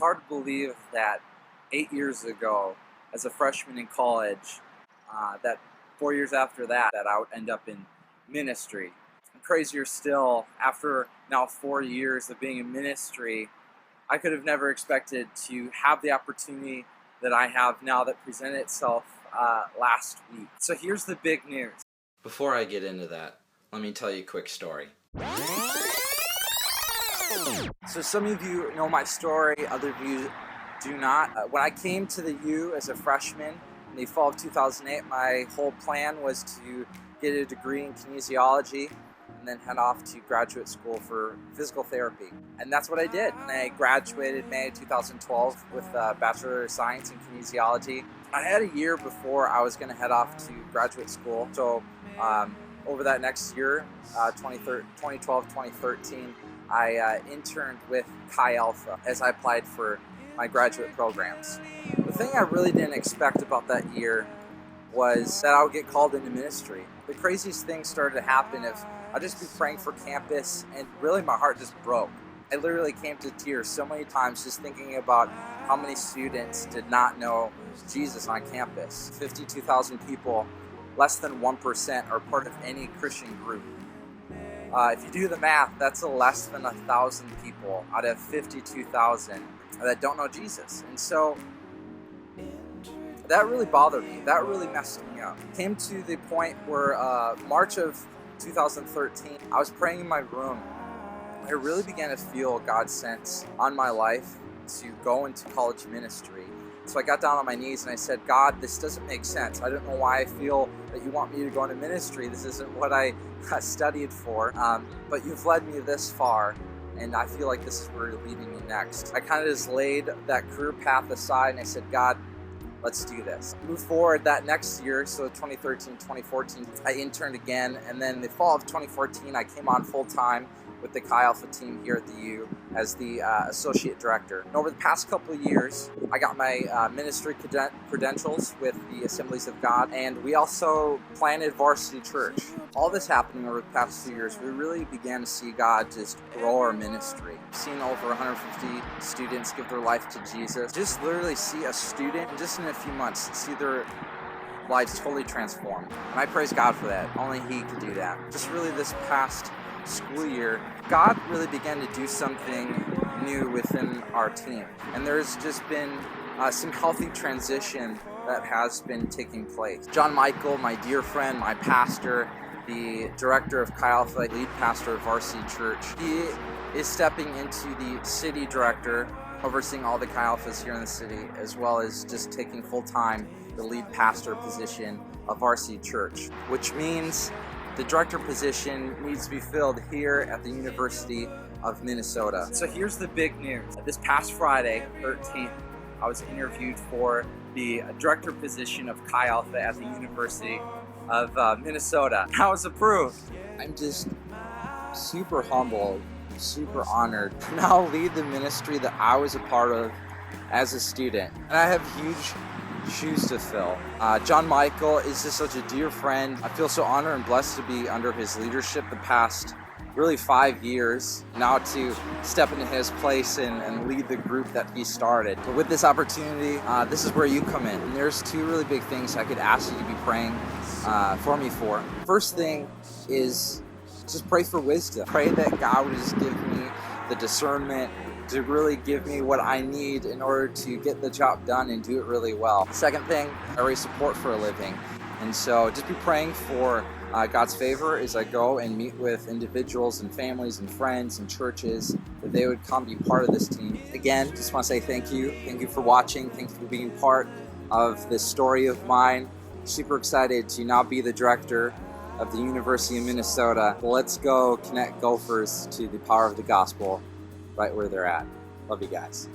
hard to believe that 8 years ago, as a freshman in college, that 4 years after that I would end up in ministry. And crazier still, after now 4 years of being in ministry, I could have never expected to have the opportunity that I have now that presented itself last week. So here's the big news. Before I get into that, let me tell you a quick story. So some of you know my story, other of you do not. When I came to the U as a freshman in the fall of 2008, my whole plan was to get a degree in kinesiology and then head off to graduate school for physical therapy. And that's what I did. And I graduated May 2012 with a Bachelor of Science in Kinesiology. I had a year before I was going to head off to graduate school. So over that next year, 2012-2013, I interned with Chi Alpha as I applied for my graduate programs. The thing I really didn't expect about that year was that I would get called into ministry. The craziest thing started to happen if I'd just be praying for campus, and really my heart just broke. I literally came to tears so many times just thinking about how many students did not know Jesus on campus. 52,000 people, less than 1% are part of any Christian group. If you do the math, that's less than 1,000 people out of 52,000 that don't know Jesus. And so that really bothered me. That really messed me up. Came to the point where March of 2013, I was praying in my room. I really began to feel God's sense on my life to go into college ministry. So I got down on my knees and I said, God, this doesn't make sense. I don't know why I feel that you want me to go into ministry. This isn't what I studied for, but you've led me this far, and I feel like this is where you're leading me next. I kind of just laid that career path aside and I said, God, let's do this. Move forward that next year, so 2013, 2014, I interned again, and then the fall of 2014, I came on full-time with the Chi Alpha team here at the U as the associate director. And over the past couple of years, I got my ministry credentials with the Assemblies of God, and we also planted Varsity Church. All this happening over the past 2 years, we really began to see God just grow our ministry. We've seen over 150 students give their life to Jesus. Just literally see a student, just in a few months, see their lives totally transformed. And I praise God for that. Only He could do that. Just really this past school year, God really began to do something new within our team. And there's just been some healthy transition that has been taking place. John Michael, my dear friend, my pastor, the director of Chi Alpha, lead pastor of Varsity Church, he is stepping into the city director, overseeing all the Chi Alphas here in the city, as well as just taking full-time the lead pastor position of Varsity Church, which means the director position needs to be filled here at the University of Minnesota. So here's the big news. This past Friday, 13th, I was interviewed for the director position of Chi Alpha at the University of Minnesota. I was approved. I'm just super humbled, super honored to now lead the ministry that I was a part of as a student. And I have huge shoes to fill. John Michael is just such a dear friend. I feel so honored and blessed to be under his leadership the past really 5 years, now to step into his place and lead the group that he started. But with this opportunity, this is where you come in. And there's two really big things I could ask you to be praying for me for. First thing is just pray for wisdom. Pray that God would just give me the discernment to really give me what I need in order to get the job done and do it really well. Second thing, I raise support for a living. And so just be praying for God's favor as I go and meet with individuals and families and friends and churches, that they would come be part of this team. Again, just want to say thank you. Thank you for watching. Thank you for being part of this story of mine. Super excited to now be the director of the University of Minnesota. Let's go connect Gophers to the power of the gospel right where they're at. Love you guys.